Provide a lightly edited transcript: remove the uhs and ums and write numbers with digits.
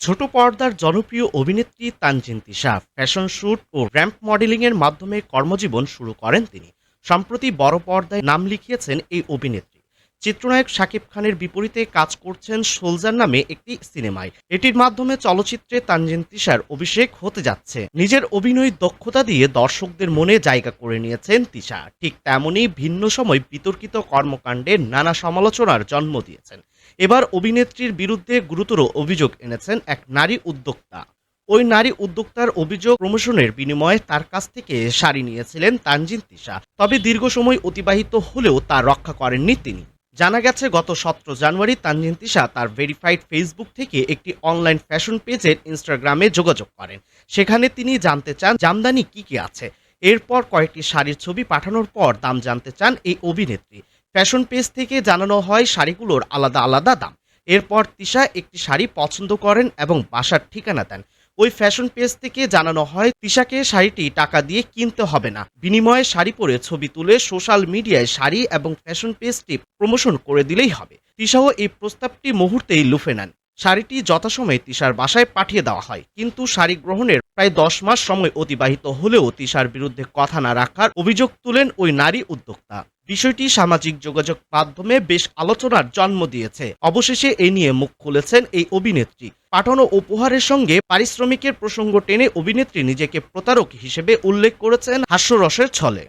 ছোট পর্দার জনপ্রিয় অভিনেত্রী তানজিন তিশা ফ্যাশন শ্যুট ও র্যাম্প মডেলিংয়ের মাধ্যমে কর্মজীবন শুরু করেন তিনি। সম্প্রতি বড় পর্দায় নাম লিখিয়েছেন এই অভিনেত্রী। চিত্রনায়ক শাকিব খানের বিপরীতে কাজ করছেন সোলজার নামে একটি সিনেমায়। এটির মাধ্যমে চলচ্চিত্রে তানজিন তিশার অভিষেক হতে যাচ্ছে। নিজের অভিনয় দক্ষতা দিয়ে দর্শকদের মনে জায়গা করে নিয়েছেন তিশা। ঠিক তেমনই ভিন্ন সময় বিতর্কিত কর্মকাণ্ডের নানা সমালোচনার জন্ম দিয়েছেন। এবার অভিনেত্রীর বিরুদ্ধে গুরুতর অভিযোগ এনেছেন এক নারী উদ্যোক্তা। ওই নারী উদ্যোক্তার অভিযোগ, প্রমোশনের বিনিময়ে তার কাছ থেকে শাড়ি নিয়েছিলেন তানজিন তিশা। তবে দীর্ঘ সময় অতিবাহিত হলেও তা রক্ষা করেননি তিনি। জানা গেছে, গত 17 জানুয়ারি তানজিন তিশা তার ভেরিফাইড ফেসবুক থেকে একটি অনলাইন ফ্যাশন পেজের ইনস্টাগ্রামে যোগাযোগ করেন। সেখানে তিনি জানতে চান জামদানি কি কি আছে। এরপর কয়েকটি শাড়ির ছবি পাঠানোর পর দাম জানতে চান এই অভিনেত্রী। ফ্যাশন পেজ থেকে জানানো হয় শাড়িগুলোর আলাদা আলাদা দাম। এরপর তিশা একটি শাড়ি পছন্দ করেন এবং বাসার ঠিকানা দেন। ওই ফ্যাশন পেজ থেকে জানানো হয় তিশাকে শাড়িটি টাকা দিয়ে কিনতে হবে না, বিনিময়ে শাড়ি পরে ছবি তুলে সোশ্যাল মিডিয়ায় শাড়ি এবং ফ্যাশন পেজটি প্রমোশন করে দিলেই হবে। তিশাও এই প্রস্তাবটি মুহূর্তেই লুফে নেন। শাড়িটি যথাসময়ে তিশার বাসায় পাঠিয়ে দেওয়া হয়, কিন্তু শাড়ি গ্রহণের প্রায় 10 মাস সময় অতিবাহিত হলেও তিশার বিরুদ্ধে কথা না রাখার অভিযোগ তুলেন ওই নারী উদ্যোক্তা। বিষয়টি সামাজিক যোগাযোগ মাধ্যমে বেশ আলোচনার জন্ম দিয়েছে। অবশেষে এ নিয়ে মুখ খুলেছেন এই অভিনেত্রী। পাঠানো উপহারের সঙ্গে পারিশ্রমিকের প্রসঙ্গ টেনে অভিনেত্রী নিজেকে প্রতারক হিসেবে উল্লেখ করেছেন হাস্যরসের ছলে।